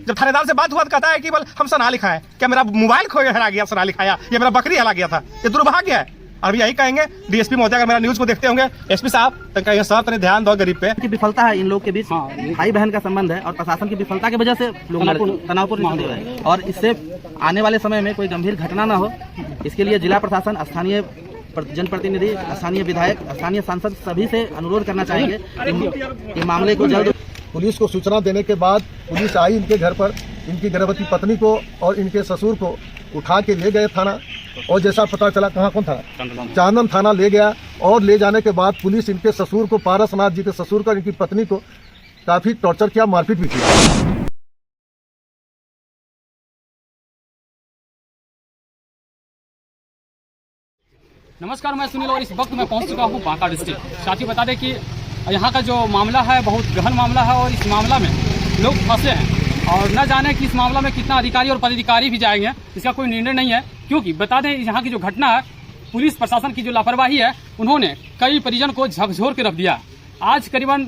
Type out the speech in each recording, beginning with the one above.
जब थानेदार से बात हुआ तो कहता है कि बोल हम सोनालिखा है। क्या मेरा मोबाइल खो हरा गया सोनालिखा, या मेरा बकरी हला गया था? ये दुर्भाग्य है। अभी यही कहेंगे डीएसपी महोदय अगर मेरा न्यूज को देखते होंगे, एसपी साहब तो कहेंगे सर तने ध्यान दो गरीब पे। की विफलता है इन लोग के बीच, भाई बहन का संबंध है और प्रशासन की विफलता की वजह से लोग तनावपूर्ण स्थिति है और इससे आने वाले समय में कोई गंभीर घटना ना हो, इसके लिए जिला प्रशासन, स्थानीय जनप्रतिनिधि, स्थानीय विधायक, स्थानीय सांसद सभी से अनुरोध करना चाहेंगे कि मामले को जल्द। पुलिस को सूचना देने के बाद पुलिस आई इनके घर पर, इनकी गर्भवती पत्नी को और इनके ससुर को उठा के ले गए थाना, और जैसा पता चला कहाँ कौन था, चांदन थाना ले गया। और ले जाने के बाद पुलिस इनके ससुर को, पारसनाथ जी के ससुर को, इनकी पत्नी को काफी टॉर्चर किया, मारपीट भी किया। नमस्कार, मैं सुनील और इस वक्त मैं पहुंच चुका हूं बांका डिस्ट्रिक्ट। साथियों बता दें कि यहाँ का जो मामला है बहुत गहन मामला है और इस मामला में लोग फंसे हैं और न जाने कि इस मामला में कितना अधिकारी और पदाधिकारी भी जाएंगे, इसका कोई निर्णय नहीं है। क्योंकि बता दें यहाँ की जो घटना है, पुलिस प्रशासन की जो लापरवाही है, उन्होंने कई परिजन को झकझोर के रख दिया। आज करीबन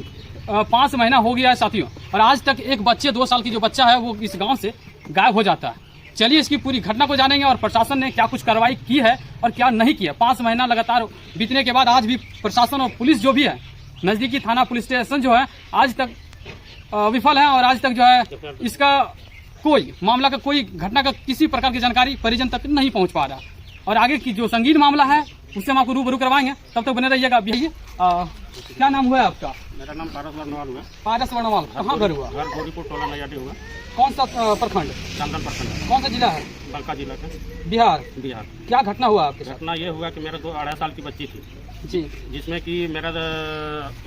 5 महीना हो गया है साथियों, और आज तक एक बच्चे 2 साल की जो बच्चा है वो इस गाँव से गायब हो जाता है। चलिए इसकी पूरी घटना को जानेंगे और प्रशासन ने क्या कुछ कार्रवाई की है और क्या नहीं किया। 5 महीना लगातार बीतने के बाद आज भी प्रशासन और पुलिस जो भी है, नजदीकी थाना पुलिस स्टेशन जो है, आज तक विफल है और आज तक जो है इसका कोई मामला का, कोई घटना का किसी प्रकार की जानकारी परिजन तक नहीं पहुंच पा रहा। और आगे की जो संगीन मामला है उससे हम आपको रूबरू करवाएंगे, तब तक बने रहिएगा। भैया क्या नाम हुआ है आपका? मेरा नाम पारस वर्णवाल हुआ। पारस वर्णवाल, कहाँ घर हुआ? घर गोरीपुर टोला नयाडी हुआ। कौन सा प्रखंड? चांदन प्रखंड। कौन सा जिला है? बांका जिला का, बिहार। बिहार। क्या घटना हुआ आपके साथ? घटना ये हुआ कि मेरा 2-2.5 साल की बच्ची थी जी, जिसमें कि मेरा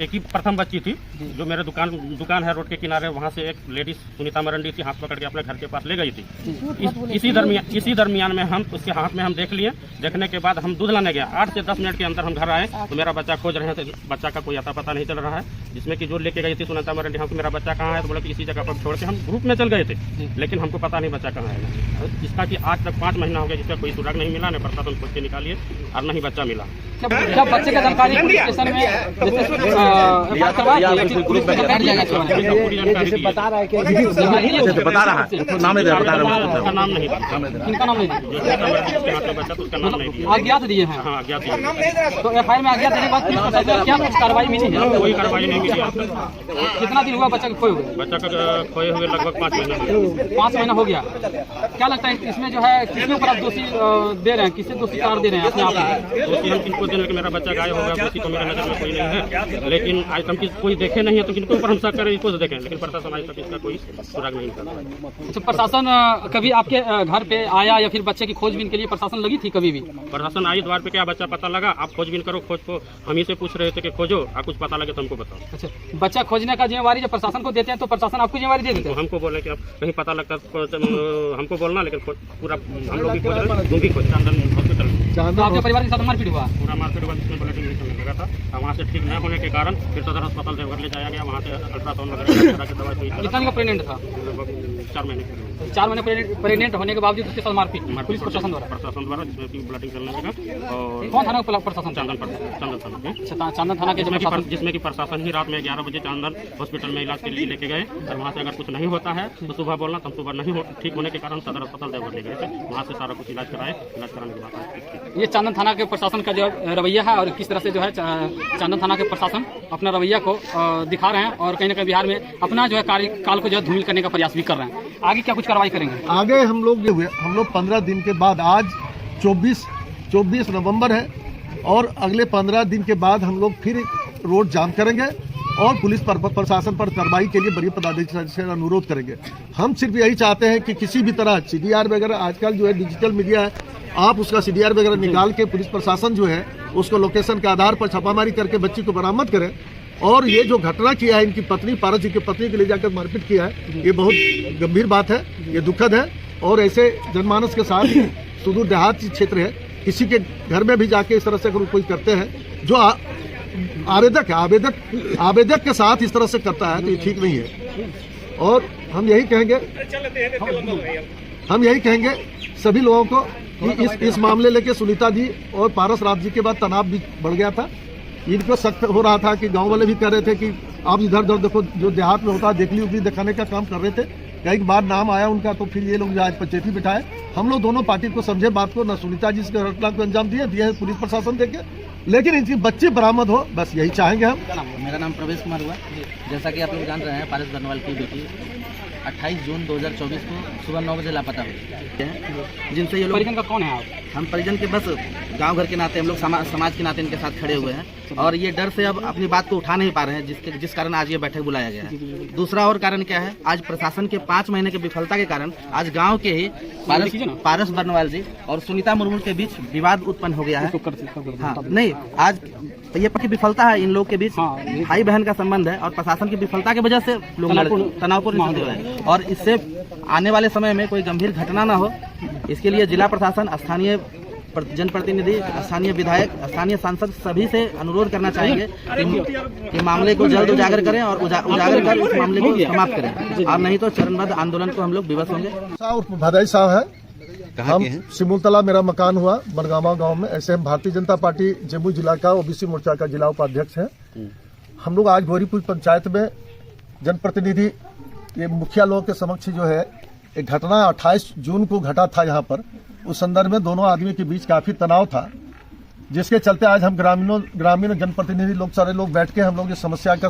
एक ही प्रथम बच्ची थी जो मेरे दुकान है रोड के किनारे, वहाँ से एक लेडीज सुनीता मरंडी थी, हाथ पकड़ के अपने घर के पास ले गई थी। इसी दरमियान में हम उसके हाथ में हम देख लिए। देखने के बाद हम दूध लाने गया, 8 से 10 मिनट के अंदर हम घर आए तो मेरा बच्चा खोज रहे थे। बच्चा का कोई अता पता नहीं चल रहा है, जिसमें कि जो लेके गई थी सुनीता मरंडी, हमको मेरा बच्चा कहाँ है तो बोला कि इसी जगह पर छोड़ के हम ग्रुप में चल गए थे, लेकिन हमको पता नहीं बच्चा कहाँ है। जिसका कि आज तक 5 महीना हो गया, जिसका कोई सुराग नहीं मिला, न प्रशासन खोज के निकालिए और न ही बच्चा मिला। जब बच्चे का जानकारी पुलिस स्टेशन में बता रहा है कि बता रहा है, नाम नहीं बता रहा है, उसका नाम नहीं, इनका नाम नहीं, बच्चा तो उसका नाम नहीं दिया। अज्ञात दिए हैं। हाँ, अज्ञात दिया। तो एफआईआर में अज्ञात देने के बाद पुलिस प्रशासन क्या कुछ कार्रवाई मिली है? कोई कार्रवाई नहीं मिली। कितना दिन हुआ बच्चा के खोए हुए? बच्चा का खोए हुए लगभग 5 महीना हो गया। 5 महीना हो गया। क्या लगता है इसमें जो है किसके ऊपर आप दोषी दे रहे हैं, किससे दोषी करार दे रहे हैं अपने आप को? दोषी हम किनको देने कि मेरा बच्चा गायब होगा, दोषी तो मेरे नजर में कोई नहीं है, लेकिन आज तक कोई देखे नहीं है तो किनको ऊपर हम शक करें, इसको देखें, लेकिन प्रशासन आज तक इसका कोई सुराग नहीं निकाला। तो प्रशासन कभी आपके घर पे आया या फिर बच्चे की खोजबीन के लिए प्रशासन लगी थी कभी भी? प्रशासन आई द्वार पे, क्या बच्चा पता लगा, आप खोजबीन करो, खोज को हम ही से पूछ रहे थे कि खोजो, आप कुछ पता लगे तो हमको बताओ। अच्छा, बच्चा खोजने का जिम्मेवारी जब प्रशासन को देते हैं तो प्रशासन आपको जिम्मेवारी दे देते हैं? हमको बोले कि आप कहीं पता लगता हमको बोलना, लेकिन पूरा हम लोग भी खोज रहे, जो भी खोज चांदन हॉस्पिटल में। तो आपके परिवार के साथ मारपीट हुआ? पूरा मार्केट हुआ, जिसमें बुलेटिन नहीं चलने लगा था, और वहाँ से ठीक न होने के कारण फिर सदर अस्पताल देवघर ले जाया गया। वहाँ से अल्ट्रासाउंड वगैरह करा के दवाई सुई कितना दिन का प्रेग्नेंट था? लगभग 4 महीने। 4 महीने प्रेग्नेंट होने के बावजूद उसके साथ मारपीट पुलिस प्रशासन द्वारा, जिसमें कि बुलेटिन चलने लगा। और कौन थाना का प्रशासन? चांदन थाना के, चांदन थाना के जिसमें कि प्रशासन ही रात में 11 बजे चांदन हॉस्पिटल में इलाज के लिए लेके गए, और वहाँ से अगर कुछ नहीं होता है तो सुबह बोलना, तो सुबह नहीं ठीक होने के कारण सदर अस्पताल देवघर ले गए थे। वहाँ से सारा कुछ इलाज कराए, इलाज कराने के बाद ये चांदन थाना के प्रशासन का जो रवैया है और किस तरह से जो है चांदन थाना के प्रशासन अपना रवैया को दिखा रहे हैं और कहीं ना कहीं बिहार में अपना जो है कार्यकाल को जो है धूमिल करने का प्रयास भी कर रहे हैं। आगे क्या कुछ कार्रवाई करेंगे? आगे हम लोग 15 दिन के बाद, आज 24 नवंबर है, और अगले 15 दिन के बाद हम लोग फिर रोड जाम करेंगे और पुलिस प्रशासन पर कार्रवाई के लिए बड़ी पदाधिकारी से अनुरोध करेंगे। हम सिर्फ यही चाहते हैं कि किसी भी तरह CDR वगैरह, आजकल जो है डिजिटल मीडिया है, आप उसका CDR वगैरह निकाल के पुलिस प्रशासन जो है उसको लोकेशन के आधार पर छापामारी करके बच्ची को बरामद करें। और ये जो घटना किया है इनकी पत्नी, पारस जी की पत्नी को ले जाकर मारपीट किया है, ये बहुत गंभीर बात है, ये दुखद है। और ऐसे जनमानस के साथ सुदूर देहात क्षेत्र है, किसी के घर में भी जाके इस तरह से अगर कोई करते हैं जो आवेदक है, आवेदक के साथ इस तरह से करता है तो ये ठीक नहीं है। और हम यही कहेंगे सभी लोगों को कि इस मामले लेके सुनीता जी और पारस राज जी के बाद तनाव भी बढ़ गया था। इनको सख्त हो रहा था कि गांव वाले भी कह रहे थे कि आप इधर उधर देखो, जो देहात में होता है देखली उगली दिखाने का काम कर रहे थे, कई बार नाम आया उनका, तो फिर ये लोग आज पंचायती बिठाए। हम लोग दोनों पार्टी को समझे बात को, न सुनीता जी इसके घटना को अंजाम दिए है पुलिस प्रशासन देके, लेकिन इनकी बच्ची बरामद हो, बस यही चाहेंगे हम। मेरा नाम प्रवेश कुमार हुआ। जैसा कि आप लोग जान रहे हैं, पारस बर्नवाल की बेटी 28 जून 2024 को सुबह 9 बजे लापता हुई है, जिनसे ये लोग। परिजन का कौन है आप? हम परिजन के बस गांव घर के नाते, हम लोग समाज के नाते इनके साथ खड़े हुए हैं, और ये डर से अब अपनी बात को उठा नहीं पा रहे हैं, जिस कारण आज ये बैठक बुलाया गया है। दूसरा और कारण क्या है, आज प्रशासन के 5 महीने की विफलता के कारण आज गांव के ही पारस बर्नवाल जी और सुनीता मुर्मू के बीच विवाद उत्पन्न हो गया है। हाँ, नहीं, आज ये की विफलता है, इन लोग के बीच भाई बहन का संबंध है, और प्रशासन की विफलता की वजह से लोग तनावपूर्ण स्थिति है, और इससे आने वाले समय में कोई गंभीर घटना ना हो, इसके लिए जिला प्रशासन, स्थानीय जनप्रतिनिधि, स्थानीय विधायक, स्थानीय सांसद सभी से अनुरोध करना चाहेंगे कि मामले को जल्द उजागर करें और उजागर कर इस मामले को समाप्त करें, और नहीं तो चरणबद्ध आंदोलन को हम लोग विवश होंगे। भदाई साहब है, हम सिमुलतला मेरा मकान हुआ बनगामा गांव में। ऐसे हम भारतीय जनता पार्टी जमुई जिला का ओबीसी मोर्चा का जिला उपाध्यक्ष है। हम लोग आज गोरीपुर पंचायत में जनप्रतिनिधि ये मुखिया लोगों के समक्ष जो है एक घटना 28 जून को घटा था यहाँ पर, उस संदर्भ में दोनों आदमी के बीच काफी तनाव था, जिसके चलते आज हम ग्रामीण जनप्रतिनिधि लोग सारे लोग बैठ के हम लोग इस समस्या का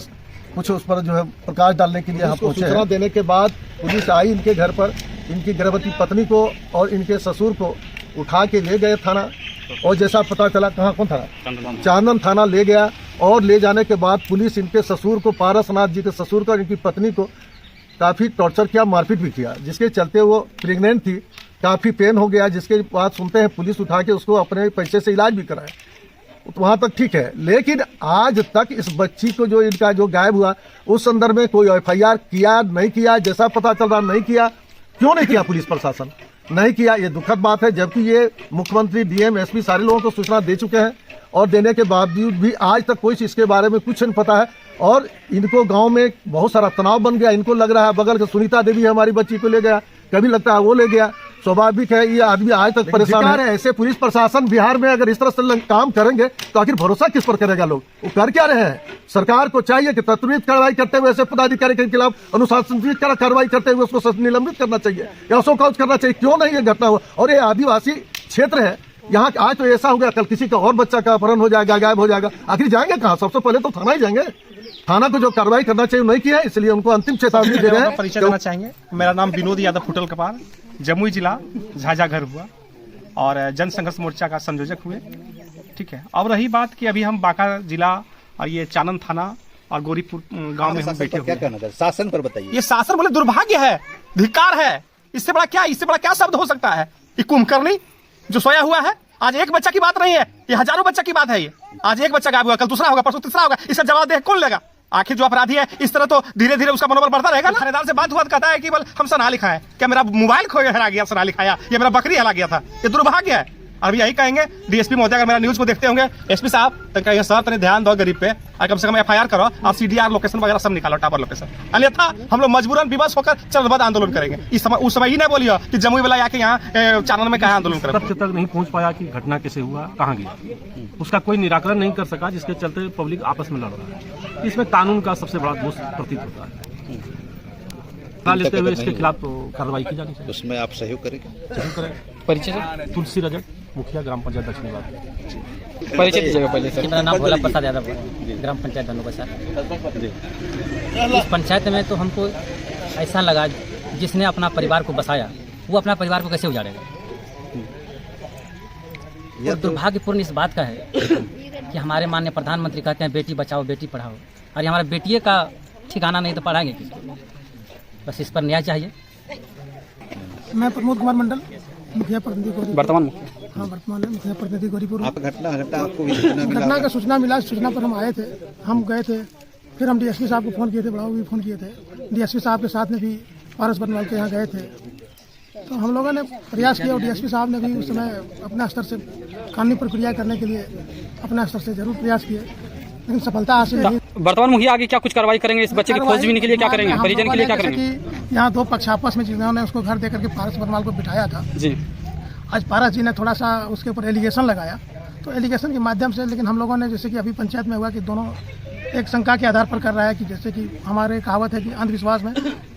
कुछ उस पर जो है प्रकाश डालने के लिए यहाँ पहुंचे। सूचना देने के बाद पुलिस आई इनके घर पर, इनकी गर्भवती पत्नी को और इनके ससुर को उठा के ले गए थाना, और जैसा पता चला कहाँ कौन थाना, चांदन थाना ले गया, और ले जाने के बाद पुलिस इनके ससुर को, पारसनाथ जी के ससुर को और इनकी पत्नी को काफी टॉर्चर किया, मारपीट भी किया, जिसके चलते वो प्रेग्नेंट थी, काफी पेन हो गया, जिसके बाद सुनते हैं पुलिस उठा के उसको अपने पैसे से इलाज भी कराया, तो वहां तक ठीक है। लेकिन आज तक इस बच्ची को जो इनका जो गायब हुआ, उस संदर्भ में कोई FIR किया नहीं किया, जैसा पता चल रहा नहीं किया। क्यों नहीं किया पुलिस प्रशासन? नहीं किया, ये दुखद बात है, जबकि ये मुख्यमंत्री, DM, SP सारे लोगों को सूचना दे चुके हैं, और देने के बावजूद भी आज तक कोई इसके बारे में कुछ नहीं पता है। और इनको गांव में बहुत सारा तनाव बन गया, इनको लग रहा है बगल के सुनीता देवी हमारी बच्ची को ले गया, कभी लगता है वो ले गया, स्वाभाविक है ये आदमी आज तक परेशान है। ऐसे पुलिस प्रशासन बिहार में अगर इस तरह से काम करेंगे तो आखिर भरोसा किस पर करेगा लोग? वो कर क्या रहे हैं? सरकार को चाहिए कि त्वरित कार्रवाई करते हुए ऐसे पदाधिकारी के खिलाफ अनुशासनात्मक कार्रवाई करते हुए उसको निलंबित करना चाहिए या शोकॉज करना चाहिए। क्यों नहीं ये घटना हुआ? और ये आदिवासी क्षेत्र है, यहाँ आज तो ऐसा हो गया, कल किसी का और बच्चा का अपहरण हो जाएगा, गायब हो जाएगा, आखिर जाएंगे कहाँ? सबसे पहले तो थाना ही जाएंगे। थाना को जो कार्रवाई करना चाहिए नहीं किया, इसलिए उनको अंतिम चेतावनी दे रहे हैं। परिचय देना चाहेंगे, मेरा नाम विनोद यादव फुटल कपाल, जमुई जिला झाझा घर हुआ, और जन संघर्ष मोर्चा का संयोजक हुए। ठीक है, अब रही बात कि अभी हम बांका जिला और ये चानन थाना और गोरीपुर गांव में हम बैठे हुए हैं। शासन पर बताइए। ये शासन बोले दुर्भाग्य है, धिक्कार है, इससे बड़ा क्या शब्द हो सकता है? ये कुंभकर्णी जो सोया हुआ है, आज एक बच्चा की बात नहीं है, ये हजारों बच्चा की बात है। ये आज एक बच्चा गायब हुआ, कल दूसरा होगा, परसों तीसरा होगा, इसका जवाब दे कौन लेगा? आखिर जो अपराधी है इस तरह तो धीरे धीरे उसका मनोबल बढ़ता रहेगा। थानेदार से बात हुआ, कहता है कि बल हम सना लिखा है, क्या मेरा मोबाइल खो हरा गया, सना लिखाया, या मेरा बकरी हरा गया था। ये दुर्भाग्य है। अभी यही कहेंगे DSP महोदय अगर मेरा न्यूज को देखते होंगे, SP साहब तो कहेंगे सर तने ध्यान दो गरीब पे, और कम से कम FIR करो, आप CDR लोकेशन वगैरह सब निकालो, टावर लोकेशन, अन्यथा हम लोग मजबूरन विवश होकर चरणबद्ध आंदोलन करेंगे। उस समय ही नहीं बोलियो कि जमुई वाला आके यहाँ चानन में कहा आंदोलन करें। तक नहीं पहुंच पाया कि घटना कैसे हुआ, कहाँ गया, उसका कोई निराकरण नहीं कर सका, जिसके चलते पब्लिक आपस में लड़ रहा है। इसमें कानून का सबसे बड़ा दोष प्रतीत होता है। लेते हुए इसके खिलाफ तो कार्रवाई की जानी चाहिए। उसमें आप सहयोग करेंगे? सहयोग करें। परिचय तुलसी रजक, मुखिया ग्राम पंचायत दक्षिणी। परिचय दीजिएगा पहले सर। मेरा नाम भोला प्रसाद यादव है, ग्राम पंचायत धनुका। इस पंचायत में तो हमको ऐसा लगा, जिसने अपना परिवार को बसाया वो अपना परिवार को कैसे उजाड़ेगा। और दुर्भाग्यपूर्ण इस बात का है कि हमारे माननीय प्रधानमंत्री कहते हैं बेटी बचाओ बेटी पढ़ाओ, और हमारा बेटिए का ठिकाना नहीं तो पढ़ाएंगे किसको? बस इस पर न्याय चाहिए। मैं प्रमोद कुमार मंडल, मुखिया प्रतिनिधि गोरीपुर। वर्तमान मुखिया? हाँ, वर्तमान में मुखिया प्रतिनिधि गोरीपुर। आप आपको भी सूचना मिला? घटना का सूचना मिला, सूचना पर हम आए थे, हम गए थे, फिर हम DSP साहब को फ़ोन किए थे, बड़ाऊ भी फ़ोन किए थे, DSP साहब के साथ में भी पारस बर्नवाल के यहाँ गए थे। तो हम लोगों ने प्रयास किया, और DSP साहब ने भी उस समय अपने स्तर से कानूनी प्रक्रिया करने के लिए अपने स्तर से जरूर प्रयास किए, लेकिन सफलता हासिल नहीं। वर्तमान मुखिया आगे क्या कुछ कार्रवाई करेंगे? इस बच्चे की खोजबीन के लिए क्या करेंगे? परिजन के लिए क्या करेंगे? कि यहाँ दो पक्ष आपस में जिन्होंने उसको घर देकर के पारस बर्नवाल को बिठाया था जी, आज पारस जी ने थोड़ा सा उसके ऊपर एलिगेशन लगाया, तो एलिगेशन के माध्यम से, लेकिन हम लोगों ने जैसे कि अभी पंचायत में हुआ कि दोनों एक शंका के आधार पर कर रहा है कि जैसे कि हमारे कहावत है कि अंधविश्वास में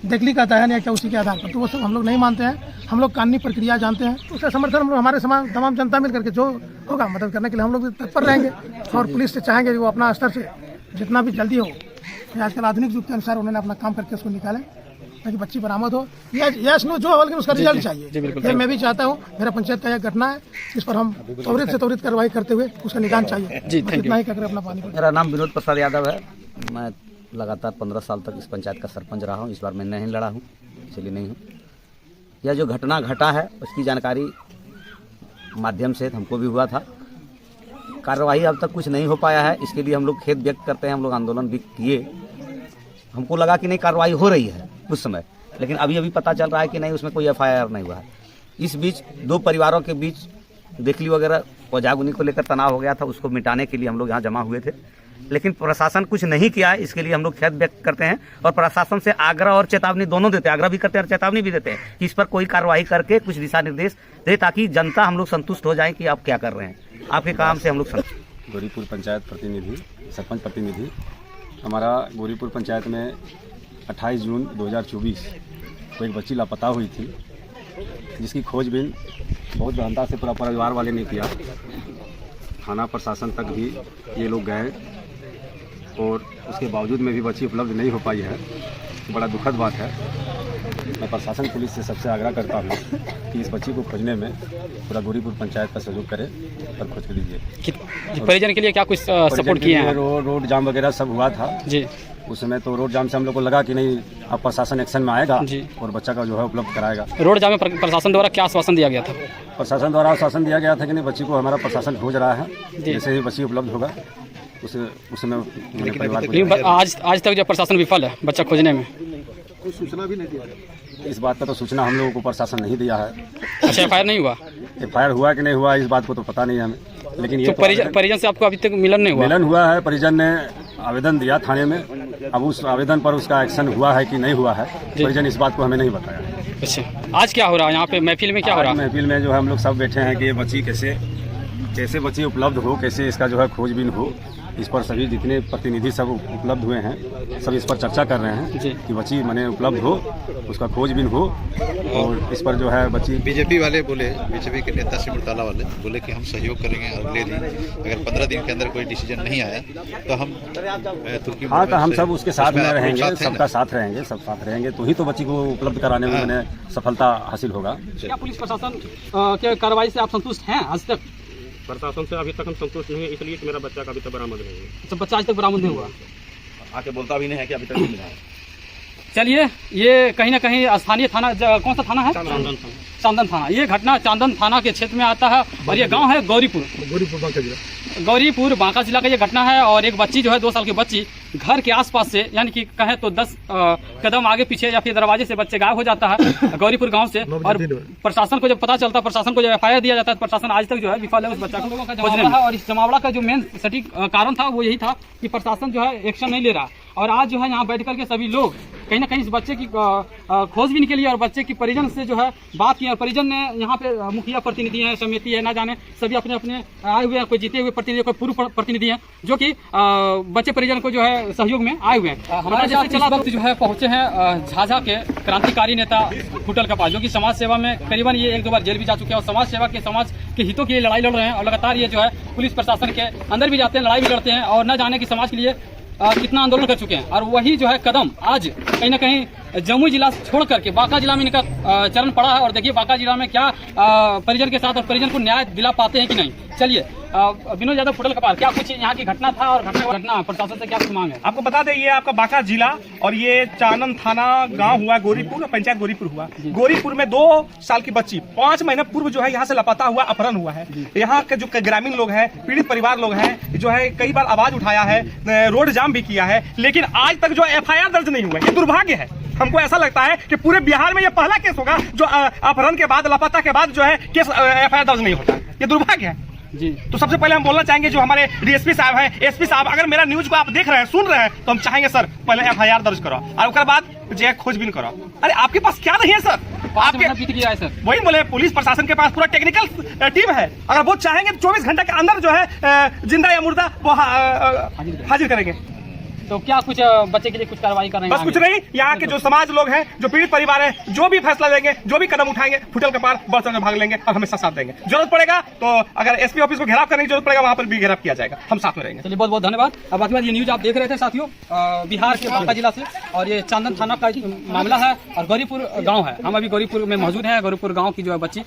देखली कहता है या क्या उसी के आधार पर, तो वो सब हम लोग नहीं मानते हैं। हम लोग कानूनी प्रक्रिया जानते हैं, तो उसका समर्थन हम लोग हमारे समाज तमाम जनता मिल करके जो होगा मदद करने के लिए हम लोग तत्पर रहेंगे। और पुलिस से चाहेंगे कि वो अपना स्तर से जितना भी जल्दी हो, आजकल आधुनिक युग के अनुसार उन्होंने अपना काम करके उसको निकालें ताकि बच्ची बरामद हो। यस नो जो है, लेकिन उसका रिजल्ट चाहिए। ये मैं भी चाहता हूँ, मेरा पंचायत का यह घटना है, इस पर हम त्वरित से त्वरित कार्रवाई करते हुए उसका निदान चाहिए। इतना ही करके अपना पानी। मेरा नाम विनोद प्रसाद यादव है। मैं लगातार 15 साल तक इस पंचायत का सरपंच रहा हूँ। इस बार मैं नहीं लड़ा हूँ, इसलिए नहीं हूँ। यह जो घटना घटा है उसकी जानकारी माध्यम से हमको भी हुआ था। कार्रवाई अब तक कुछ नहीं हो पाया है, इसके लिए हम लोग खेद व्यक्त करते हैं। हम लोग आंदोलन भी किए, हमको लगा कि नहीं कार्रवाई हो रही है उस समय, लेकिन अभी अभी पता चल रहा है कि नहीं, उसमें कोई FIR नहीं हुआ है। इस बीच दो परिवारों के बीच देखली वगैरह वजागुनी को लेकर तनाव हो गया था, उसको मिटाने के लिए हम लोग यहाँ जमा हुए थे, लेकिन प्रशासन कुछ नहीं किया है। इसके लिए हम लोग खेद व्यक्त करते हैं और प्रशासन से आग्रह और चेतावनी दोनों देते हैं। आग्रह भी करते हैं और चेतावनी भी देते हैं कि इस पर कोई कार्रवाई करके कुछ दिशा निर्देश दे, ताकि जनता हम लोग संतुष्ट हो जाए कि आप क्या कर रहे हैं, आपके काम से हम लोग संतुष्ट। गौरीपुर पंचायत प्रतिनिधि, सरपंच प्रतिनिधि। हमारा गौरीपुर पंचायत में 28 जून 2024 को एक बच्ची लापता हुई थी, जिसकी खोजबीन बहुत गहनता से पूरा परिवार वाले ने किया। थाना प्रशासन तक भी ये लोग गए और उसके बावजूद में भी बच्ची उपलब्ध नहीं हो पाई है। बड़ा दुखद बात है। मैं प्रशासन पुलिस से सबसे आग्रह करता हूँ कि इस बच्ची को खोजने में पूरा गौरीपुर पंचायत का सहयोग करे और खोज कर लीजिए। परिजन के लिए क्या कुछ सपोर्ट किए हैं? रोड जाम वगैरह सब हुआ था जी। उस समय तो रोड जाम से हम लोग को लगा कि नहीं, अब प्रशासन एक्शन में आएगा और बच्चा का जो है उपलब्ध कराएगा। रोड जाम में प्रशासन द्वारा क्या आश्वासन दिया गया था? प्रशासन द्वारा आश्वासन दिया गया था कि नहीं, बच्ची को हमारा प्रशासन खोज रहा है, जैसे ही बच्ची उपलब्ध होगा उसमें परिवार को। आज तक जो प्रशासन विफल है बच्चा खोजने में, कोई सूचना भी नहीं दिया। इस बात का तो सूचना हम लोगों को प्रशासन नहीं दिया है। अच्छा, FIR नहीं हुआ? FIR हुआ कि नहीं हुआ इस बात को तो पता नहीं है हमें, लेकिन ये तो परिजन से आपको अभी तक मिलन नहीं हुआ? मिलन हुआ है, परिजन ने आवेदन दिया थाने में। अब उस आवेदन पर उसका एक्शन हुआ है कि नहीं हुआ है, परिजन इस बात को हमें नहीं बताया। अच्छा, आज क्या हो रहा है यहाँ पे महफिल में? क्या हो रहा है महफिल में? जो है हम लोग सब बैठे हैं कि ये बच्ची कैसे बच्ची उपलब्ध हो, कैसे इसका जो है खोजबीन हो, इस पर सभी जितने प्रतिनिधि सब उपलब्ध हुए हैं सब इस पर चर्चा कर रहे हैं कि बच्ची माने उपलब्ध हो, उसका खोजबीन हो। और इस पर जो है बच्ची, बीजेपी वाले बोले, बीजेपी के नेता सिमरताला वाले बोले कि हम सहयोग करेंगे अगले दिन, अगर 15 दिन के अंदर कोई डिसीजन नहीं आया तो हम तुर्की। हाँ, तो हम सब उसके साथ में रहेंगे, सबका साथ रहेंगे, सब साथ रहेंगे, तो ही तो बच्ची को उपलब्ध कराने में मैंने सफलता हासिल होगा। क्या पुलिस प्रशासन के कार्रवाई से आप संतुष्ट हैं? आज तक प्रशासन से अभी तक हम संतुष्ट नहीं है, इसलिए कि मेरा बच्चा का अभी तक बरामद नहीं है। अच्छा, बच्चा आज तक बरामद नहीं हुआ? आके बोलता भी नहीं है कि अभी तक नहीं मिला है। चलिए, ये कहीं ना कहीं स्थानीय थाना, कौन सा थाना है? चांदन थाना। ये घटना चांदन थाना के क्षेत्र में आता है और ये गांव है गौरीपुर बांका जिला का ये घटना है। और एक बच्ची जो है 2 साल की बच्ची घर के आसपास से, यानी कि कहें तो 10 कदम आगे पीछे या फिर दरवाजे से बच्चे गायब हो जाता है गौरीपुर गांव से। और प्रशासन को जब पता चलता है, प्रशासन को जब FIR दिया जाता है, प्रशासन आज तक जो है विफल है उस बच्चा को खोजने में। और इस जमावड़ा का जो मेन सटीक कारण था वो यही था कि प्रशासन जो है एक्शन नहीं ले रहा। और आज जो है यहाँ बैठ करके सभी लोग कहीं ना कहीं इस बच्चे की खोजबीन के लिए और बच्चे की परिजन से जो है बात की। और परिजन ने यहाँ पे मुखिया प्रतिनिधि हैं, समिति है, ना जाने सभी अपने अपने आए हुए हैं, कोई जीते हुए प्रतिनिधि, कोई पूर्व प्रतिनिधि हैं, जो कि बच्चे परिजन को जो है सहयोग में आए हुए हैं। हमारे साथ इस वक्त जो है पहुंचे हैं झाझा के क्रांतिकारी नेता खुटल के पास, जो कि समाज सेवा में करीबन ये 1-2 बार जेल भी जा चुके हैं और समाज सेवा के, समाज के हितों के लिए लड़ाई लड़ रहे हैं। और लगातार ये जो है पुलिस प्रशासन के अंदर भी जाते हैं, लड़ाई भी लड़ते हैं और न जाने कि समाज के लिए कितना आंदोलन कर चुके हैं। और वही जो है कदम आज कहीं ना कहीं जमुई जिला छोड़ करके बांका जिला में इनका चरण पड़ा है। और देखिए बांका जिला में क्या परिजन के साथ और परिजन को न्याय दिला पाते हैं कि नहीं। चलिए, विनोद यादव खुटल कपाल, क्या कुछ यहाँ की घटना था और घटना प्रशासन से क्या कुछ मांग है? आपको बता दें, ये आपका बांका जिला और ये चांदन थाना गांव हुआ गौरीपुर, पंचायत गौरीपुर हुआ। गौरीपुर में 2 साल की बच्ची 5 महीने पूर्व जो है यहाँ से लापता हुआ, अपहरण हुआ है। यहाँ के जो ग्रामीण लोग हैं, पीड़ित परिवार लोग हैं, जो है कई बार आवाज उठाया है, रोड जाम भी किया है, लेकिन आज तक जो FIR दर्ज नहीं हुआ। ये दुर्भाग्य है। हमको ऐसा लगता है कि पूरे बिहार में ये पहला केस होगा जो अपहरण के बाद, लापता के बाद जो है केस FIR दर्ज नहीं होता। ये दुर्भाग्य है जी। तो सबसे पहले हम बोलना चाहेंगे जो हमारे DSP साहब हैं, SP साहब, अगर मेरा न्यूज को आप देख रहे हैं, सुन रहे हैं, तो हम चाहेंगे सर पहले FIR दर्ज करो और उसके बाद जो है खोजबीन करो। अरे आपके पास क्या नहीं है सर? आपके किया है सर? वही बोले, पुलिस प्रशासन के पास पूरा टेक्निकल टीम है। अगर वो चाहेंगे तो 24 घंटे के अंदर जो है जिंदा या मुर्दा वो हाजिर करेंगे। तो क्या कुछ बच्चे के लिए कुछ कार्रवाई कर रहे हैं? बस कुछ नहीं, यहाँ के जो समाज लोग हैं, जो पीड़ित परिवार है, जो भी फैसला लेंगे, जो भी कदम उठाएंगे, फुटल के पार बढ़ चढ़ भाग लेंगे और हमेशा साथ देंगे। जरूरत पड़ेगा तो अगर एसपी ऑफिस को घेराव करने की जरूरत पड़ेगा, वहाँ पर भी घेराव किया जाएगा, हम साथ में रहेंगे। चलिए बहुत बहुत धन्यवाद। अब बाकी बात ये न्यूज आप देख रहे थे साथियों, बिहार के बांका जिला से, और ये चांदन थाना का मामला है और गौरीपुर गाँव है। हम अभी गौरीपुर में मौजूद है। गौरीपुर गाँव की जो है बच्ची